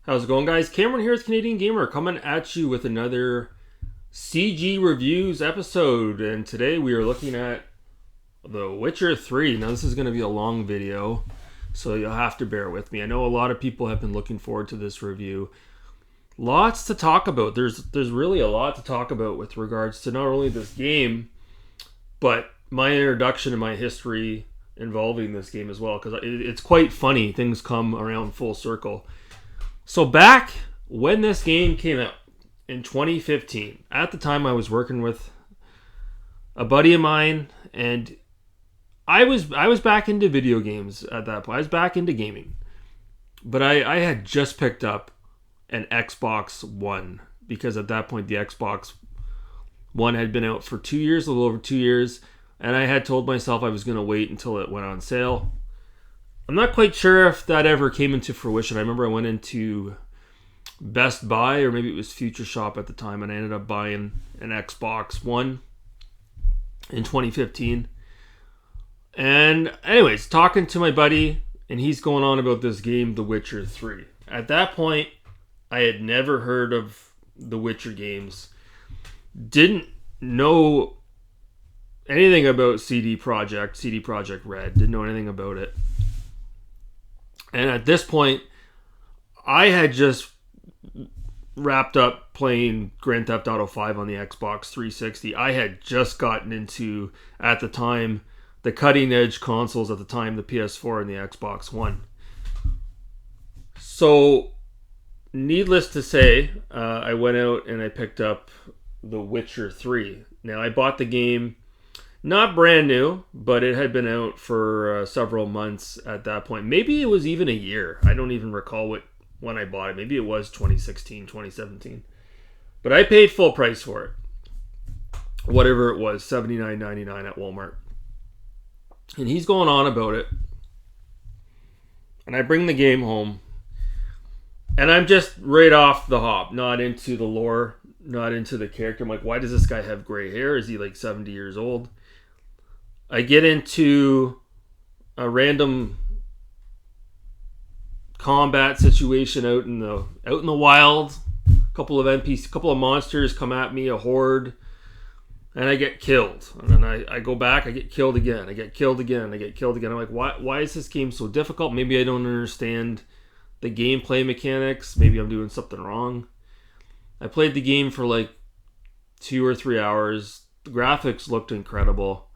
How's it going, guys? Cameron here with Canadian Gamer coming at you with another CG Reviews episode. And today we are looking at The Witcher 3. Now, this is going to be a long video, so you'll have to bear with me. I know a lot of people have been looking forward to this review. Lots to talk about. There's really a lot to talk about with regards to not only this game, but my introduction and my history involving this game as well, because it's quite funny. Things come around full circle. So back when this game came out in 2015, at the time I was working with a buddy of mine, and I was back into video games at that point. I was back into gaming. But I had just picked up an Xbox One, because at that point the Xbox One had been out for 2 years, a little over 2 years, and I had told myself I was going to wait until it went on sale. I'm not quite sure if that ever came into fruition. I remember I went into Best Buy, or maybe it was Future Shop at the time, and I ended up buying an Xbox One in 2015. And anyways, talking to my buddy, and he's going on about this game, The Witcher 3. At that point, I had never heard of the Witcher games. Didn't know anything about CD Projekt Red. Didn't know anything about it. And at this point, I had just wrapped up playing Grand Theft Auto 5 on the Xbox 360. I had just gotten into, at the time, the cutting edge consoles at the time, the PS4 and the Xbox One. So, needless to say, I went out and I picked up The Witcher 3. Now, I bought the game not brand new, but it had been out for several months at that point. Maybe it was even a year. I don't even recall when I bought it. Maybe it was 2016, 2017. But I paid full price for it. Whatever it was, $79.99 at Walmart. And he's going on about it. And I bring the game home. And I'm just right off the hop, not into the lore, not into the character. I'm like, why does this guy have gray hair? Is he like 70 years old? I get into a random combat situation out in the wild. A couple of NPCs, a couple of monsters come at me, a horde, and I get killed. And then I go back, I get killed again. I get killed again. I get killed again. I'm like, why is this game so difficult? Maybe I don't understand the gameplay mechanics. Maybe I'm doing something wrong. I played the game for like 2 or 3 hours. The graphics looked incredible.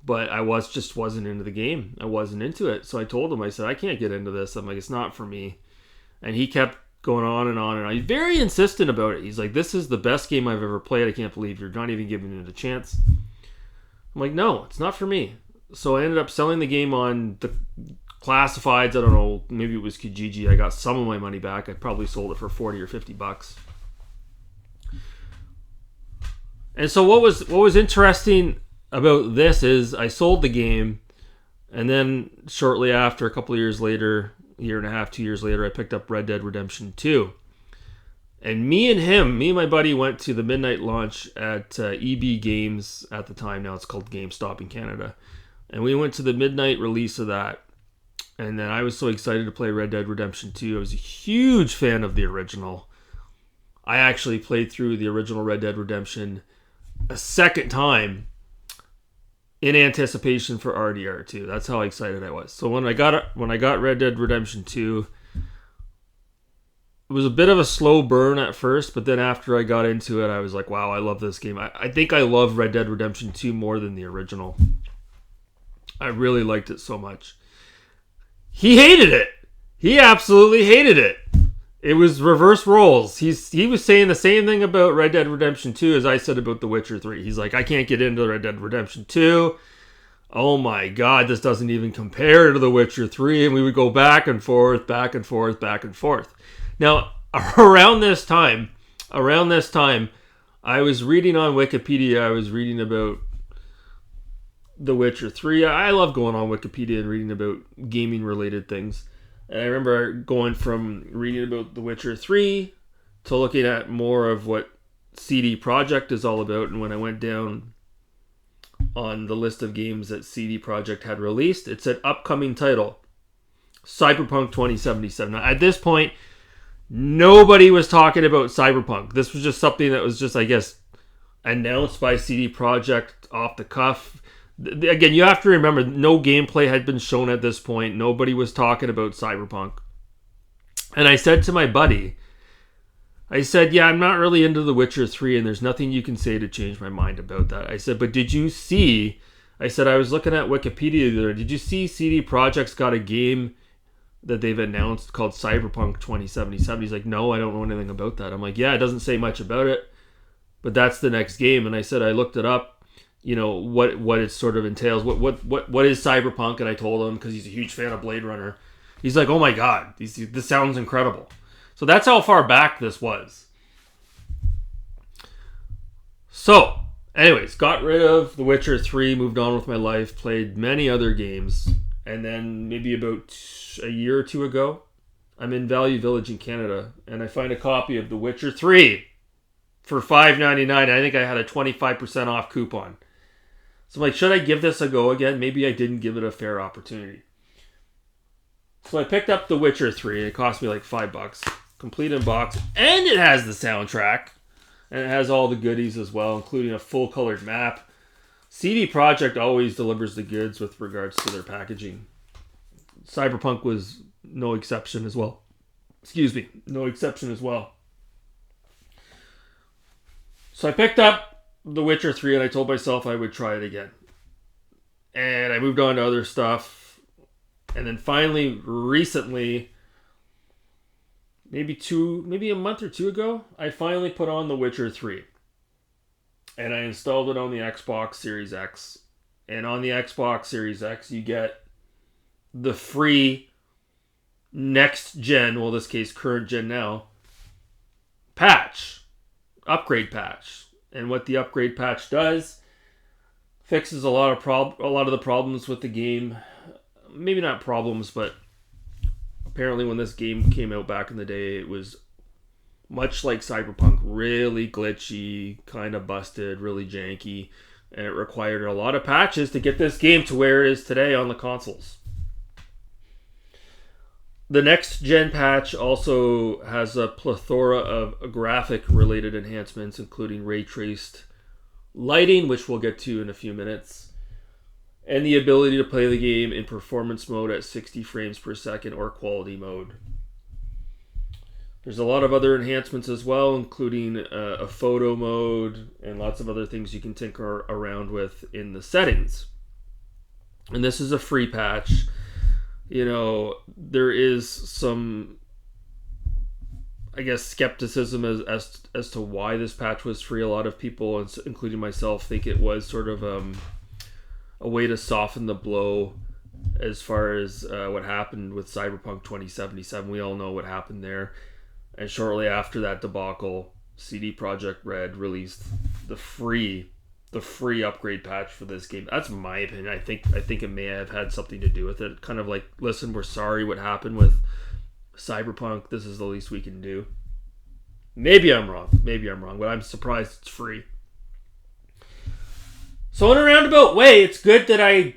But I wasn't into the game. I wasn't into it. So I told him, I said, I can't get into this. I'm like, it's not for me. And he kept going on and on. And he's very insistent about it. He's like, this is the best game I've ever played. I can't believe you're not even giving it a chance. I'm like, no, it's not for me. So I ended up selling the game on the classifieds. I don't know. Maybe it was Kijiji. I got some of my money back. I probably sold it for 40 or 50 bucks. And so what was interesting about this is I sold the game, and then shortly after, a couple of years later, a year and a half, 2 years later, I picked up Red Dead Redemption 2. And me and my buddy went to the midnight launch at EB Games at the time. Now it's called GameStop in Canada. And we went to the midnight release of that. And then I was so excited to play Red Dead Redemption 2. I was a huge fan of the original. I actually played through the original Red Dead Redemption a second time in anticipation for RDR2. That's how excited I was. So when I got Red Dead Redemption 2, it was a bit of a slow burn at first, but then after I got into it, I was like, wow, I love this game. I think I love Red Dead Redemption 2 more than the original. I really liked it so much. He hated it. He absolutely hated it. It was reverse roles. He was saying the same thing about Red Dead Redemption 2 as I said about The Witcher 3. He's like, I can't get into Red Dead Redemption 2. Oh my God, this doesn't even compare to The Witcher 3. And we would go back and forth, back and forth, back and forth. Now, around this time, I was reading on Wikipedia. I was reading about The Witcher 3. I love going on Wikipedia and reading about gaming related things. And I remember going from reading about The Witcher 3 to looking at more of what CD Projekt is all about. And when I went down on the list of games that CD Projekt had released, it said upcoming title, Cyberpunk 2077. Now, at this point, Nobody was talking about Cyberpunk. This was just something that was just, I guess, announced by CD Projekt off the cuff. Again, you have to remember, no gameplay had been shown at this point. Nobody was talking about Cyberpunk. And I said to my buddy, I said, yeah, I'm not really into The Witcher 3, and there's nothing you can say to change my mind about that. I said, but did you see, I said, I was looking at Wikipedia there. Did you see CD Projekt's got a game that they've announced called Cyberpunk 2077? He's like, no, I don't know anything about that. I'm like, yeah, it doesn't say much about it, but that's the next game. And I said, I looked it up, what it sort of entails. What is Cyberpunk? And I told him, because he's a huge fan of Blade Runner. He's like, oh my God, this sounds incredible. So that's how far back this was. So, anyways, got rid of The Witcher 3, moved on with my life, played many other games, and then maybe about a year or two ago, I'm in Value Village in Canada, and I find a copy of The Witcher 3 for $5.99. I think I had a 25% off coupon. So I'm like, should I give this a go again? Maybe I didn't give it a fair opportunity. So I picked up The Witcher 3. It cost me like $5. Complete in box. And it has the soundtrack. And it has all the goodies as well, including a full-colored map. CD Projekt always delivers the goods with regards to their packaging. Cyberpunk was no exception as well. No exception as well. So I picked up The Witcher 3 and I told myself I would try it again. And I moved on to other stuff. And then finally, recently, maybe a month or two ago, I finally put on The Witcher 3. And I installed it on the Xbox Series X. And on the Xbox Series X, you get the free next gen, well, in this case, current gen now, upgrade patch. And what the upgrade patch does, fixes a lot of the problems with the game. Maybe not problems, but apparently when this game came out back in the day, it was much like Cyberpunk, really glitchy, kind of busted, really janky, and it required a lot of patches to get this game to where it is today on the consoles. The next gen patch also has a plethora of graphic-related enhancements, including ray-traced lighting, which we'll get to in a few minutes, and the ability to play the game in performance mode at 60 frames per second or quality mode. There's a lot of other enhancements as well, including a photo mode and lots of other things you can tinker around with in the settings. And this is a free patch. There is some, I guess, skepticism as to why this patch was free. A lot of people, including myself, think it was sort of a way to soften the blow as far as what happened with Cyberpunk 2077. We all know what happened there. And shortly after that debacle, CD Projekt Red released the free upgrade patch for this game. That's my opinion. I think it may have had something to do with it. Kind of like, listen, we're sorry what happened with Cyberpunk. This is the least we can do. Maybe I'm wrong, but I'm surprised it's free. So in a roundabout way, it's good that I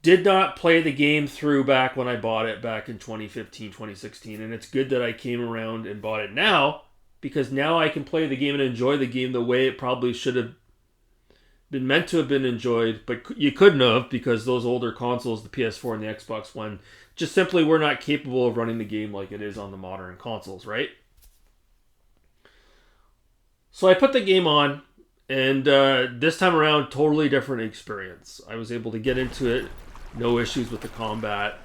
did not play the game through back when I bought it back in 2015, 2016. And it's good that I came around and bought it now, because now I can play the game and enjoy the game the way it probably should have been meant to have been enjoyed, but you couldn't have, because those older consoles, the PS4 and the Xbox One, just simply were not capable of running the game like it is on the modern consoles, right? So I put the game on, and this time around, totally different experience. I was able to get into it, no issues with the combat.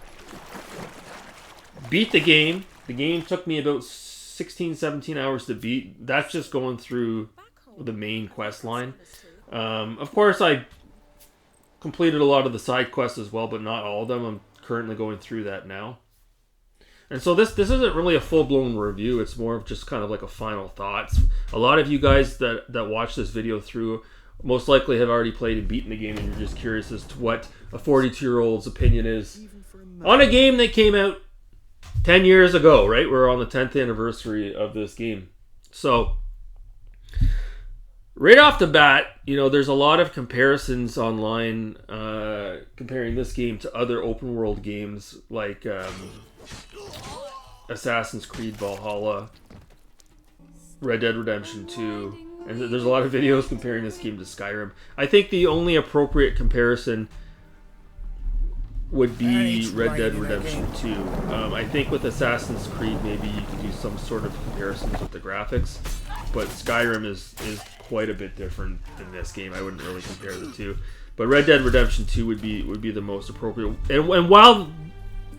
Beat the game. The game took me about 16, 17 hours to beat. That's just going through the main quest line. Of course, I completed a lot of the side quests as well, but not all of them. I'm currently going through that now. And so this isn't really a full-blown review. It's more of just kind of like a final thoughts. A lot of you guys that watch this video through most likely have already played and beaten the game, and you're just curious as to what a 42-year-old's opinion is on a game that came out 10 years ago, right? We're on the 10th anniversary of this game. So right off the bat, there's a lot of comparisons online comparing this game to other open world games like Assassin's Creed Valhalla Red Dead Redemption 2, and there's a lot of videos comparing this game to Skyrim. I think the only appropriate comparison would be Red Dead Redemption 2. I think with Assassin's Creed, maybe you could do some sort of comparisons with the graphics, but Skyrim is quite a bit different than this game. I wouldn't really compare the two. But Red Dead Redemption 2 would be the most appropriate. And while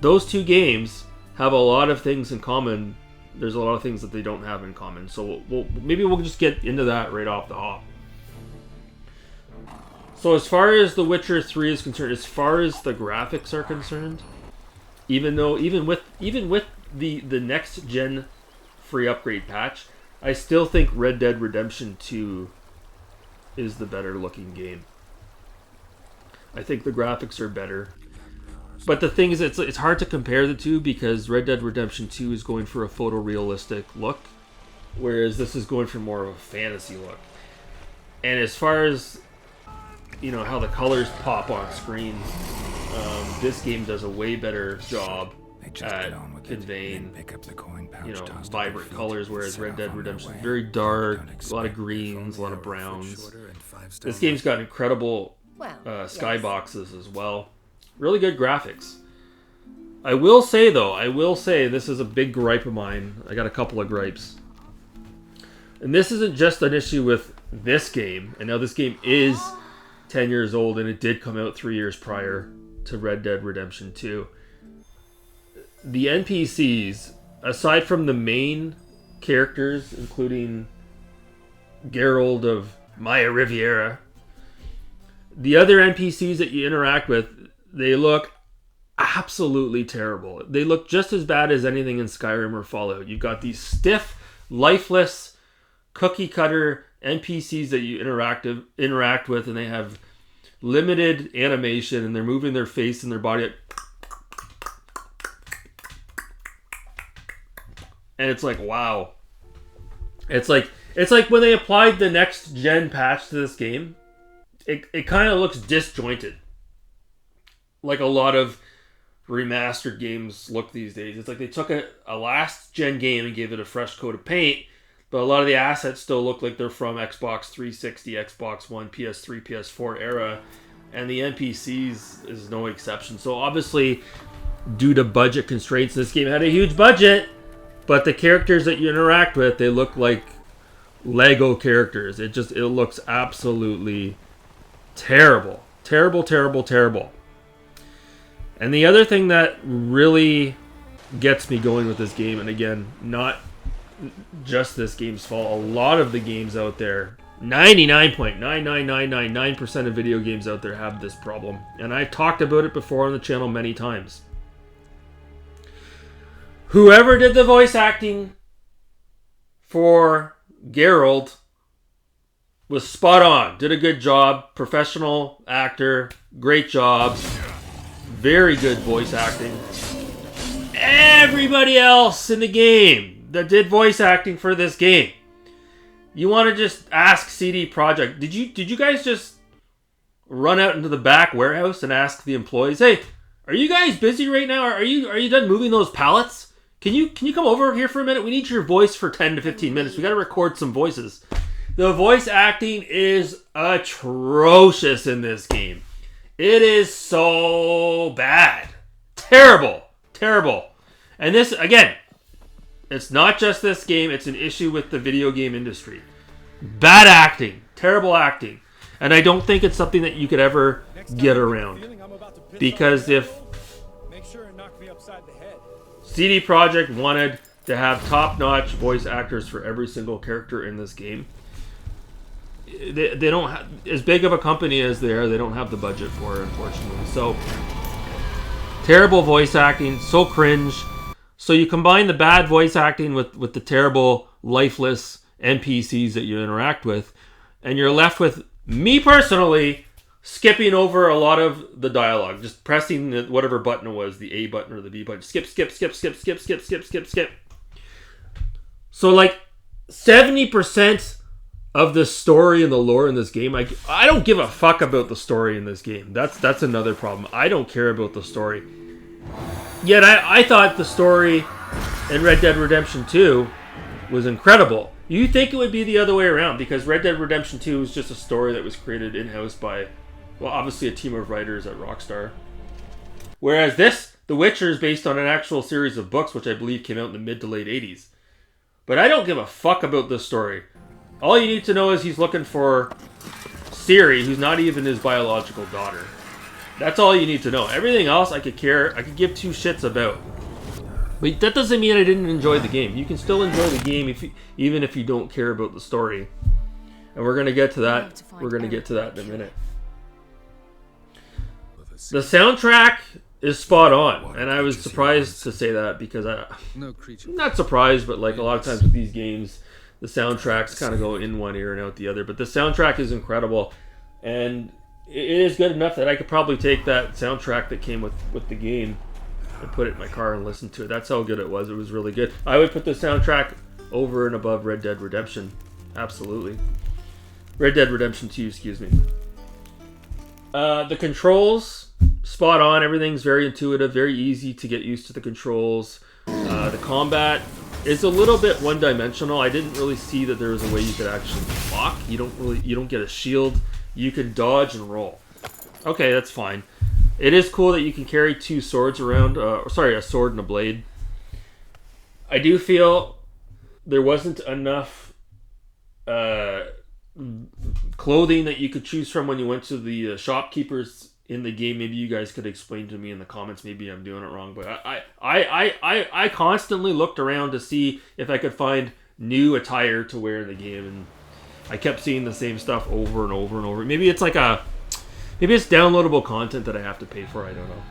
those two games have a lot of things in common, there's a lot of things that they don't have in common. So maybe we'll just get into that right off the hop. So as far as The Witcher 3 is concerned, as far as the graphics are concerned, even with the next gen free upgrade patch, I still think Red Dead Redemption 2 is the better looking game. I think the graphics are better. But the thing is, it's hard to compare the two because Red Dead Redemption 2 is going for a photorealistic look, whereas this is going for more of a fantasy look. And as far as, you know, how the colors pop on screen, this game does a way better job at conveying, you know, vibrant colors, whereas Red Dead Redemption is very dark, a lot of greens, a lot of browns. This game's got incredible skyboxes as well. Really good graphics. I will say, this is a big gripe of mine. I got a couple of gripes. And this isn't just an issue with this game. And now this game is 10 years old, and it did come out 3 years prior to Red Dead Redemption 2. The NPCs, aside from the main characters, including Geralt of Maya Riviera, the other NPCs that you interact with, they look absolutely terrible. They look just as bad as anything in Skyrim or Fallout. You've got these stiff, lifeless, cookie-cutter NPCs that you interact with, and they have limited animation, and they're moving their face and their body. And it's like, wow. It's like when they applied the next gen patch to this game, it kind of looks disjointed. Like a lot of remastered games look these days. It's like they took a last gen game and gave it a fresh coat of paint, but a lot of the assets still look like they're from Xbox 360, Xbox One, PS3, PS4 era, and the NPCs is no exception. So obviously, due to budget constraints, this game had a huge budget, but the characters that you interact with, they look like Lego characters. It looks absolutely terrible. Terrible. And the other thing that really gets me going with this game, and again, not just this game's fault, a lot of the games out there, 99.99999% of video games out there have this problem. And I've talked about it before on the channel many times. Whoever did the voice acting for Geralt was spot on. Did a good job. Professional actor. Great job. Very good voice acting. Everybody else in the game that did voice acting for this game, you want to just ask CD Projekt. Did you guys just run out into the back warehouse and ask the employees, "Hey, are you guys busy right now? Are you done moving those pallets? Can you come over here for a minute? We need your voice for 10 to 15 minutes. We got to record some voices." The voice acting is atrocious in this game. It is so bad. Terrible. And this, again, it's not just this game. It's an issue with the video game industry. Bad acting. Terrible acting. And I don't think it's something that you could ever get around. Because if CD Projekt wanted to have top-notch voice actors for every single character in this game, they don't have, as big of a company as they are, they don't have the budget for it, unfortunately. So terrible voice acting, so cringe. So you combine the bad voice acting with the terrible, lifeless NPCs that you interact with, and you're left with, me personally, skipping over a lot of the dialogue, just pressing whatever button it was, the A button or the B button, skip. So like 70% of the story and the lore in this game, I don't give a fuck about the story in this game. That's another problem. I don't care about the story. Yet I thought the story in Red Dead Redemption 2 was incredible. You think it would be the other way around because Red Dead Redemption 2 is just a story that was created in-house by, well, obviously a team of writers at Rockstar. Whereas this, The Witcher, is based on an actual series of books, which I believe came out in the mid to late 80s. But I don't give a fuck about this story. All you need to know is he's looking for Ciri, who's not even his biological daughter. That's all you need to know. Everything else I could give two shits about. But that doesn't mean I didn't enjoy the game. You can still enjoy the game even if you don't care about the story. And we're going to get to that. We're going to get to that in a minute. The soundtrack is spot on. And I was surprised to say that because I'm not surprised, but like a lot of times with these games, the soundtracks kind of go in one ear and out the other. But the soundtrack is incredible. And it is good enough that I could probably take that soundtrack that came with the game and put it in my car and listen to it. That's how good it was. It was really good. I would put the soundtrack over and above Red Dead Redemption. Absolutely. Red Dead Redemption 2, excuse me. The controls, spot on. Everything's very intuitive, very easy to get used to the controls. The combat is a little bit one-dimensional. I didn't really see that there was a way you could actually block. You don't get a shield. You can dodge and roll. Okay, that's fine. It is cool that you can carry two swords around. A sword and a blade. I do feel there wasn't enough clothing that you could choose from when you went to the shopkeepers in the game. Maybe you guys could explain to me in the comments. Maybe I'm doing it wrong, but I constantly looked around to see if I could find new attire to wear in the game, and I kept seeing the same stuff over and over and over. Maybe it's downloadable content that I have to pay for. I don't know.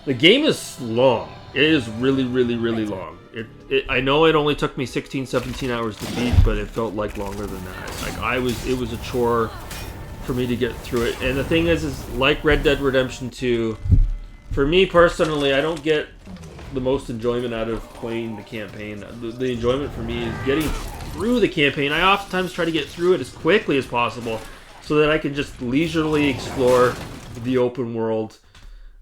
The game is long. It is really, really, really long. I know it only took me 16, 17 hours to beat, but it felt like longer than that. It was a chore for me to get through it. And the thing is like Red Dead Redemption 2, for me personally, I don't get the most enjoyment out of playing the campaign. The enjoyment for me is getting through the campaign. I oftentimes try to get through it as quickly as possible so that I can just leisurely explore the open world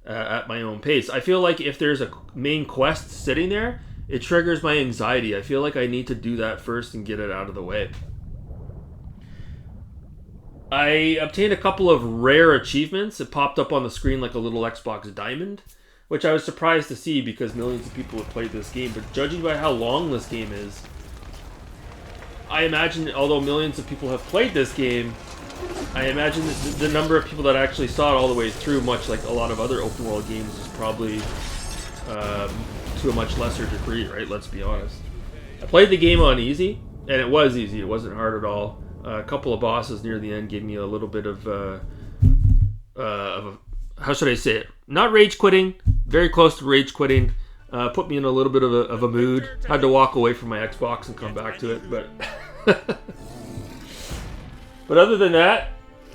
at my own pace. I feel like if there's a main quest sitting there, it triggers my anxiety. I feel like I need to do that first and get it out of the way. I obtained a couple of rare achievements. It popped up on the screen like a little Xbox Diamond, which I was surprised to see because millions of people have played this game. But judging by how long this game is, I imagine, although millions of people have played this game, I imagine that the number of people that actually saw it all the way through, much like a lot of other open world games, is probably to a much lesser degree, right? Let's be honest. I played the game on easy, and it was easy. It wasn't hard at all. A couple of bosses near the end gave me a little bit of how should I say it? Not rage quitting, very close to rage quitting. Put me in a little bit of a mood. Had to walk away from my Xbox and come back to it, but but other than that,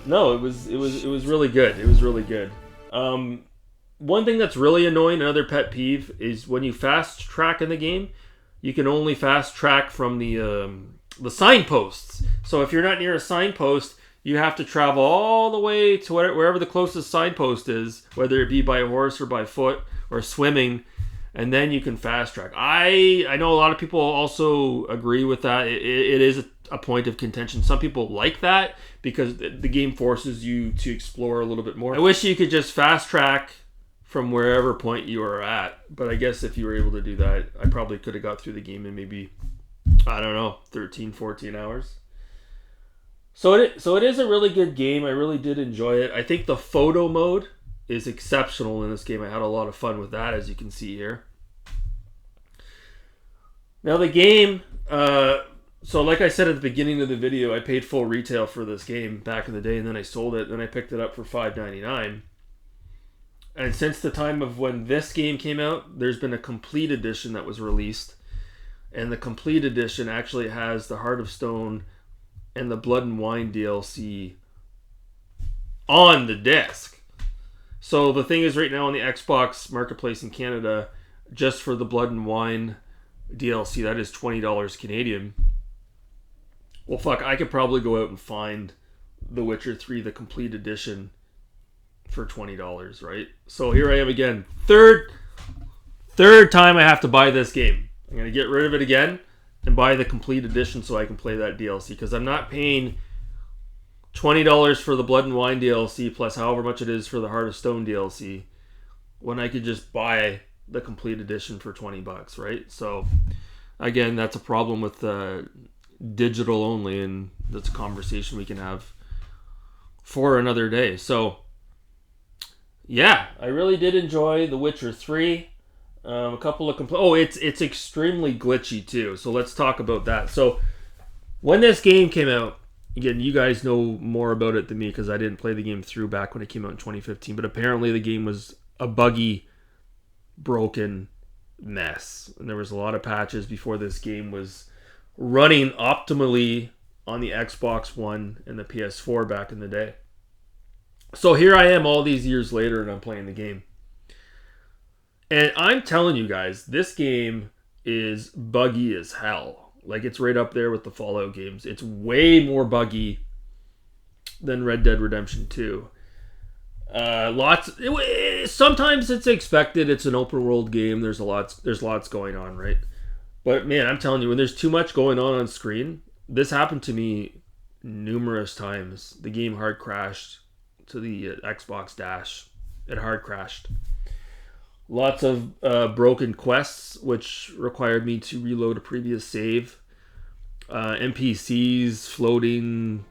no, it was really good. It was really good. One thing that's really annoying, another pet peeve, is when you fast track in the game, you can only fast track from the signposts. So if you're not near a signpost, you have to travel all the way to wherever the closest signpost is, whether it be by horse or by foot or swimming, and then you can fast track. I know a lot of people also agree with that. It is a point of contention. Some people like that because the game forces you to explore a little bit more. I wish you could just fast track from wherever point you are at, but I guess if you were able to do that, I probably could have got through the game in maybe, I don't know, 13, 14 hours. So it is a really good game. I really did enjoy it. I think the photo mode is exceptional in this game. I had a lot of fun with that, as you can see here. Now the game, so like I said at the beginning of the video, I paid full retail for this game back in the day, and then I sold it, and I picked it up for $5.99. And since the time of when this game came out, there's been a complete edition that was released. And the complete edition actually has the Heart of Stone and the Blood and Wine DLC on the disc. So the thing is, right now on the Xbox Marketplace in Canada, just for the Blood and Wine DLC, that is $20 Canadian. Well, fuck, I could probably go out and find The Witcher 3, the complete edition, for $20, right? So here I am again. Third time I have to buy this game. I'm going to get rid of it again. and buy the complete edition so I can play that DLC, because I'm not paying $20 for the Blood and Wine DLC plus however much it is for the Heart of Stone DLC when I could just buy the complete edition for $20, right? So again, that's a problem with digital only, and that's a conversation we can have for another day. So yeah, I really did enjoy The Witcher 3. A couple of it's extremely glitchy too. So let's talk about that. So when this game came out, again, you guys know more about it than me because I didn't play the game through back when it came out in 2015. But apparently the game was a buggy, broken mess, and there was a lot of patches before this game was running optimally on the Xbox One and the PS4 back in the day. So here I am all these years later, and I'm playing the game. And I'm telling you guys, this game is buggy as hell. Like, it's right up there with the Fallout games. It's way more buggy than Red Dead Redemption 2. Sometimes it's expected. It's an open world game. There's lots going on, right? But man, I'm telling you, when there's too much going on screen, this happened to me numerous times. The game hard crashed to the Xbox Dash. It hard crashed. Lots of broken quests, which required me to reload a previous save. NPCs floating,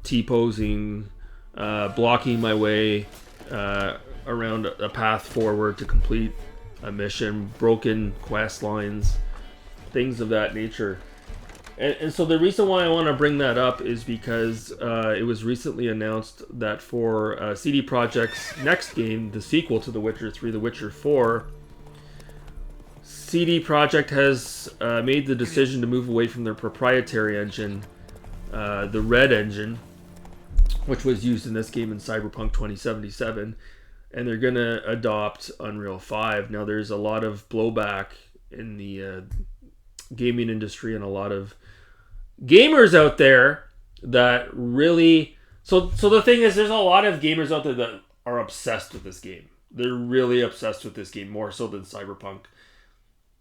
T-posing, blocking my way around a path forward to complete a mission. Broken quest lines, things of that nature. And so the reason why I want to bring that up is because it was recently announced that for CD Projekt's next game, the sequel to The Witcher 3, The Witcher 4, CD Projekt has made the decision to move away from their proprietary engine, the Red Engine, which was used in this game in Cyberpunk 2077, and they're going to adopt Unreal 5. Now, there's a lot of blowback in the gaming industry and a lot of gamers out there that really... So the thing is, there's a lot of gamers out there that are obsessed with this game. They're really obsessed with this game, more so than Cyberpunk.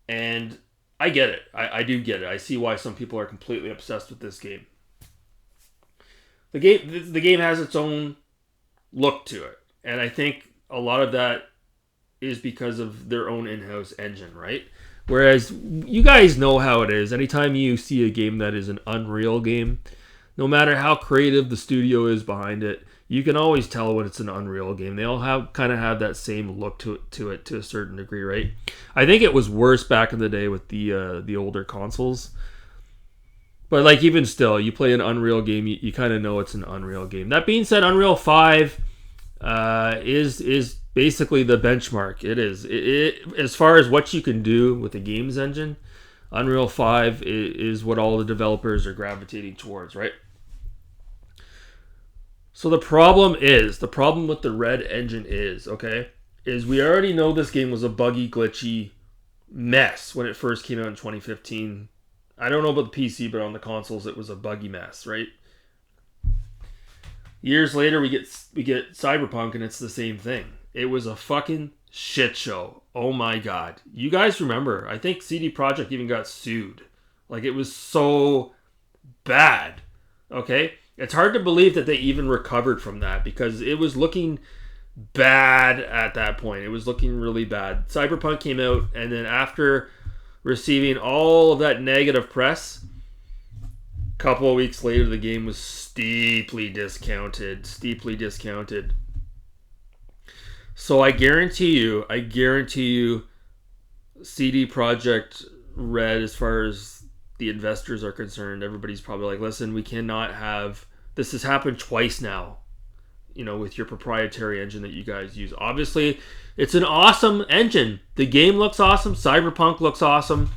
And I get it. I do get it. I see why some people are completely obsessed with this game. The game has its own look to it. And I think a lot of that is because of their own in-house engine, right? Whereas you guys know how it is. Anytime you see a game that is an Unreal game, no matter how creative the studio is behind it, you can always tell when it's an Unreal game. They all kind of have that same look to it to a certain degree, right? I think it was worse back in the day with the older consoles. But like, even still, you play an Unreal game, you kind of know it's an Unreal game. That being said, Unreal 5 is basically the benchmark. It is. As far as what you can do with the games engine, Unreal 5 is what all the developers are gravitating towards, right? So the problem with the Red Engine is we already know this game was a buggy, glitchy mess when it first came out in 2015. I don't know about the PC, but on the consoles it was a buggy mess, right? Years later we get Cyberpunk and it's the same thing. It was a fucking shit show. Oh my god. You guys remember, I think CD Projekt even got sued. Like, it was so bad. Okay? It's hard to believe that they even recovered from that because it was looking bad at that point. It was looking really bad. Cyberpunk came out, and then after receiving all of that negative press, a couple of weeks later the game was steeply discounted. So I guarantee you, CD Projekt Red, as far as the investors are concerned, everybody's probably like, listen, we cannot have... This has happened twice now, with your proprietary engine that you guys use. Obviously, it's an awesome engine. The game looks awesome. Cyberpunk looks awesome.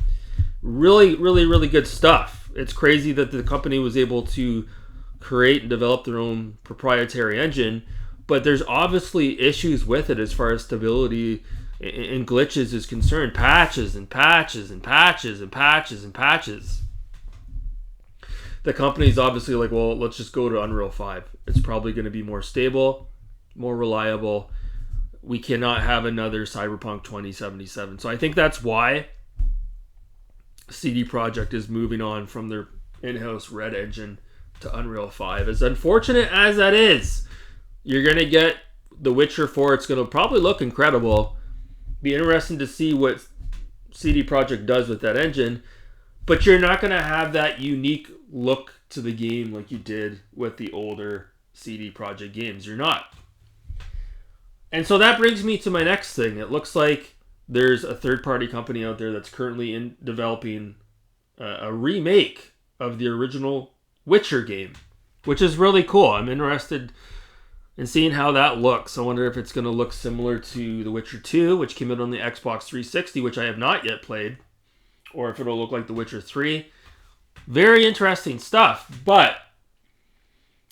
Really, really, really good stuff. It's crazy that the company was able to create and develop their own proprietary engine, but there's obviously issues with it as far as stability and glitches is concerned. Patches and patches and patches and patches and patches. The company's obviously like, well, let's just go to Unreal 5. It's probably going to be more stable, more reliable. We cannot have another Cyberpunk 2077. So I think that's why CD Projekt is moving on from their in-house Red engine to Unreal 5. As unfortunate as that is, you're going to get The Witcher 4. It's going to probably look incredible. Be interesting to see what CD Projekt does with that engine. But you're not going to have that unique look to the game like you did with the older CD Projekt games. You're not. And so that brings me to my next thing. It looks like there's a third-party company out there that's currently developing a remake of the original Witcher game, which is really cool. I'm interested in seeing how that looks. I wonder if it's going to look similar to The Witcher 2, which came out on the Xbox 360, which I have not yet played, or if it'll look like The Witcher 3. Very interesting stuff, but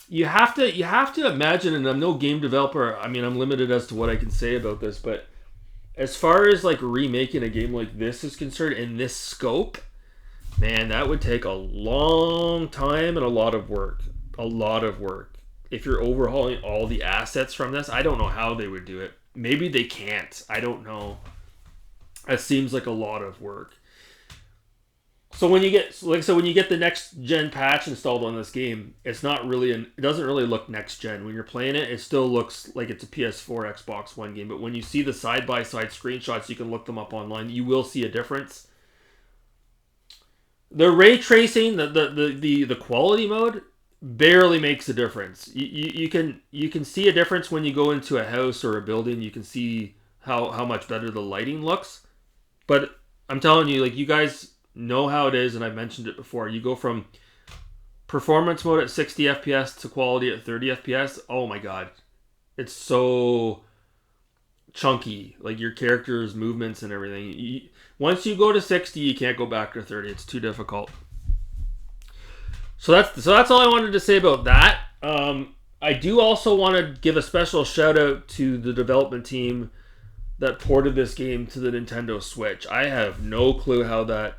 you have to imagine, and I'm no game developer. I mean, I'm limited as to what I can say about this, but as far as like remaking a game like this is concerned in this scope, man, that would take a long time and a lot of work. A lot of work. If you're overhauling all the assets from this, I don't know how they would do it. Maybe they can't. I don't know. It seems like a lot of work. So when you get the next gen patch installed on this game, it's not really it doesn't really look next gen. When you're playing it, it still looks like it's a PS4, Xbox One game. But when you see the side by side screenshots, you can look them up online. You will see a difference. The ray tracing, the quality mode barely makes a difference. You can see a difference when you go into a house or a building. You can see how much better the lighting looks. But I'm telling you, like, you guys know how it is, and I've mentioned it before. You go from performance mode at 60 FPS to quality at 30 FPS. Oh my god. It's so chunky. Like, your character's movements and everything. Once you go to 60, you can't go back to 30. It's too difficult. So that's all I wanted to say about that. I do also want to give a special shout out to the development team that ported this game to the Nintendo Switch. I have no clue how that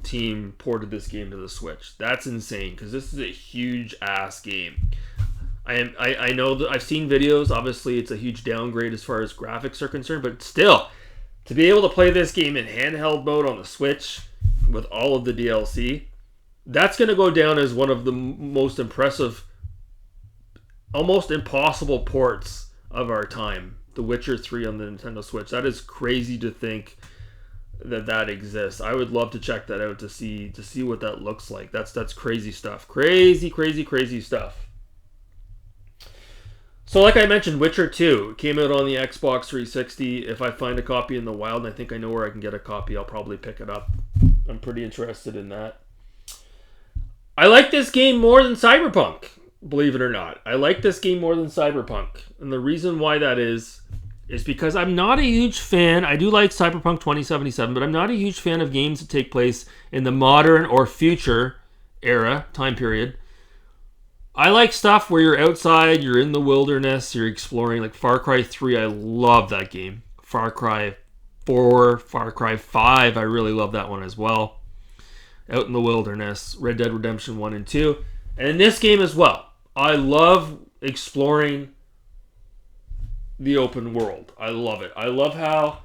team ported this game to the Switch. That's insane, because this is a huge ass game. I know that I've seen videos. Obviously, it's a huge downgrade as far as graphics are concerned, but still, to be able to play this game in handheld mode on the Switch with all of the DLC, that's going to go down as one of the most impressive, almost impossible ports of our time. The Witcher 3 on the Nintendo Switch. That is crazy to think that exists. I would love to check that out to see what that looks like. That's crazy stuff. Crazy stuff. So like I mentioned, Witcher 2 came out on the Xbox 360. If I find a copy in the wild, and I think I know where I can get a copy, I'll probably pick it up. I'm pretty interested in that. I like this game more than Cyberpunk, believe it or not. I like this game more than Cyberpunk. And the reason why that is because I'm not a huge fan. I do like Cyberpunk 2077, but I'm not a huge fan of games that take place in the modern or future era, time period. I like stuff where you're outside, you're in the wilderness, you're exploring, like Far Cry 3. I love that game. Far Cry 4, Far Cry 5, I really love that one as well. Out in the wilderness, Red Dead Redemption 1 and 2. And in this game as well, I love exploring the open world. I love it. I love how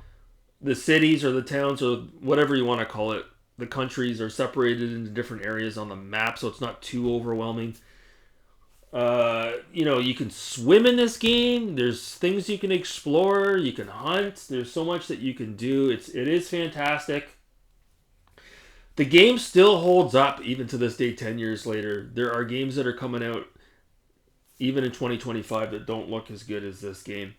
the cities or the towns or whatever you want to call it, the countries are separated into different areas on the map, so it's not too overwhelming. You can swim in this game. There's things you can explore. You can hunt. There's so much that you can do. It is fantastic. The game still holds up even to this day, 10 years later. There are games that are coming out even in 2025 that don't look as good as this game.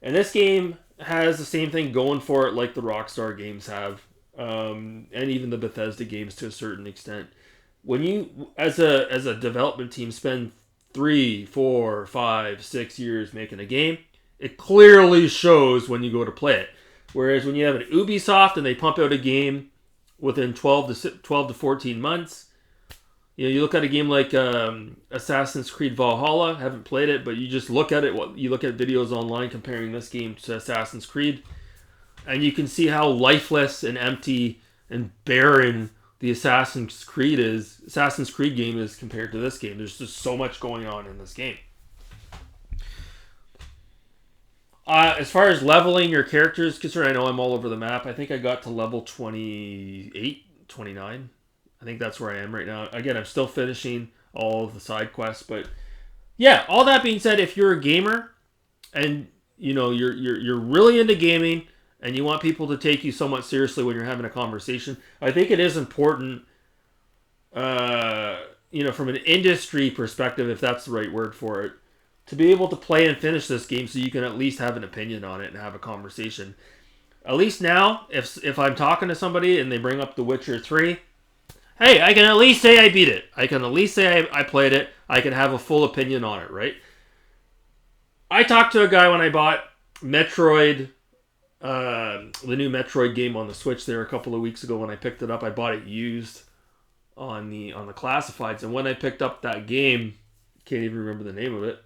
And this game has the same thing going for it like the Rockstar games have. And even the Bethesda games to a certain extent. When you, as a development team, spend 3, 4, 5, 6 years making a game, it clearly shows when you go to play it. Whereas when you have an Ubisoft and they pump out a game within 12 to 14 months, you look at a game like Assassin's Creed Valhalla. Haven't played it, but you just look at it. You look at videos online comparing this game to Assassin's Creed, and you can see how lifeless and empty and barren the Assassin's Creed game is compared to this game. There's just so much going on in this game. As far as leveling your characters is concerned, I know I'm all over the map. I think I got to level 28, 29. I think that's where I am right now. Again, I'm still finishing all of the side quests, but yeah, all that being said, if you're a gamer and you know you're really into gaming and you want people to take you somewhat seriously when you're having a conversation, I think it is important, from an industry perspective, if that's the right word for it, to be able to play and finish this game so you can at least have an opinion on it and have a conversation. At least now, if I'm talking to somebody and they bring up The Witcher 3, hey, I can at least say I beat it. I can at least say I played it. I can have a full opinion on it, right? I talked to a guy when I bought Metroid, the new Metroid game on the Switch there a couple of weeks ago when I picked it up. I bought it used on the classifieds, and when I picked up that game, can't even remember the name of it.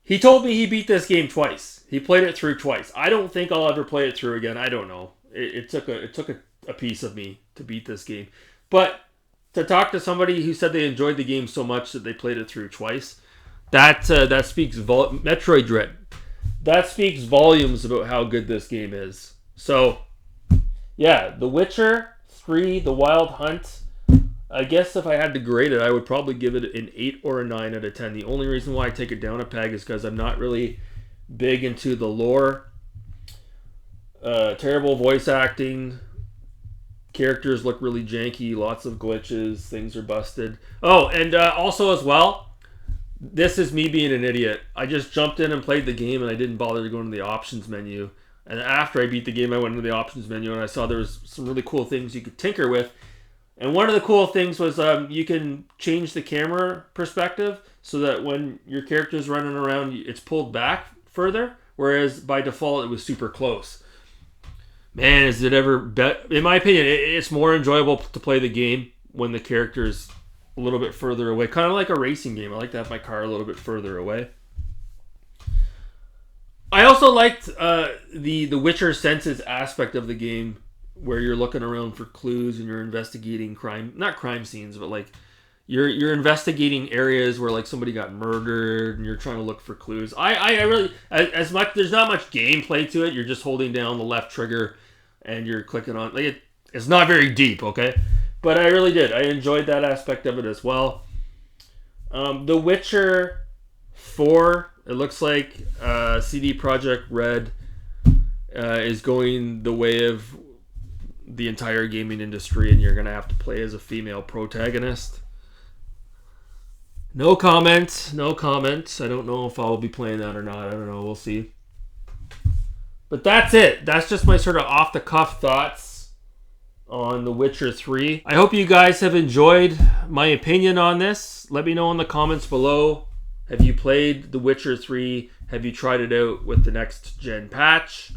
He told me he beat this game twice. He played it through twice. I don't think I'll ever play it through again. I don't know. It took a piece of me to beat this game, but to talk to somebody who said they enjoyed the game so much that they played it through twice, that speaks Metroid Dread. That speaks volumes about how good this game is. So, yeah, The Witcher 3, The Wild Hunt. I guess if I had to grade it, I would probably give it an 8 or a 9 out of 10. The only reason why I take it down a peg is because I'm not really big into the lore. Terrible voice acting. Characters look really janky. Lots of glitches. Things are busted. Oh, and also as well, this is me being an idiot. I just jumped in and played the game and I didn't bother to go into the options menu. And after I beat the game, I went into the options menu and I saw there was some really cool things you could tinker with. And one of the cool things was you can change the camera perspective so that when your character's running around, it's pulled back further, whereas by default it was super close. Man, is it ever... In my opinion, it's more enjoyable to play the game when the character's a little bit further away. Kind of like a racing game. I like to have my car a little bit further away. I also liked the Witcher Senses aspect of the game, where you're looking around for clues and you're investigating not crime scenes, but like you're investigating areas where like somebody got murdered and you're trying to look for clues. I really, as much, there's not much gameplay to it. You're just holding down the left trigger and you're clicking on, like it's not very deep, okay? But I really did. I enjoyed that aspect of it as well. The Witcher 4, it looks like CD Projekt Red is going the way of the entire gaming industry, and you're going to have to play as a female protagonist. No comment. I don't know if I'll be playing that or not. I don't know. We'll see. But that's it. That's just my sort of off-the-cuff thoughts on The Witcher 3. I hope you guys have enjoyed my opinion on this. Let me know in the comments below. Have you played The Witcher 3? Have you tried it out with the next gen patch?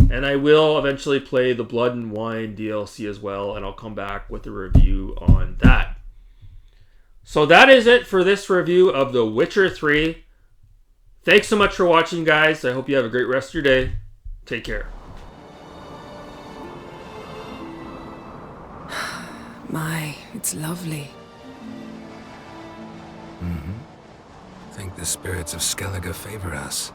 And I will eventually play the Blood and Wine DLC as well, and I'll come back with a review on that. So that is it for this review of The Witcher 3. Thanks so much for watching, guys. I hope you have a great rest of your day. Take care. My, it's lovely. I think the spirits of Skellige favor us.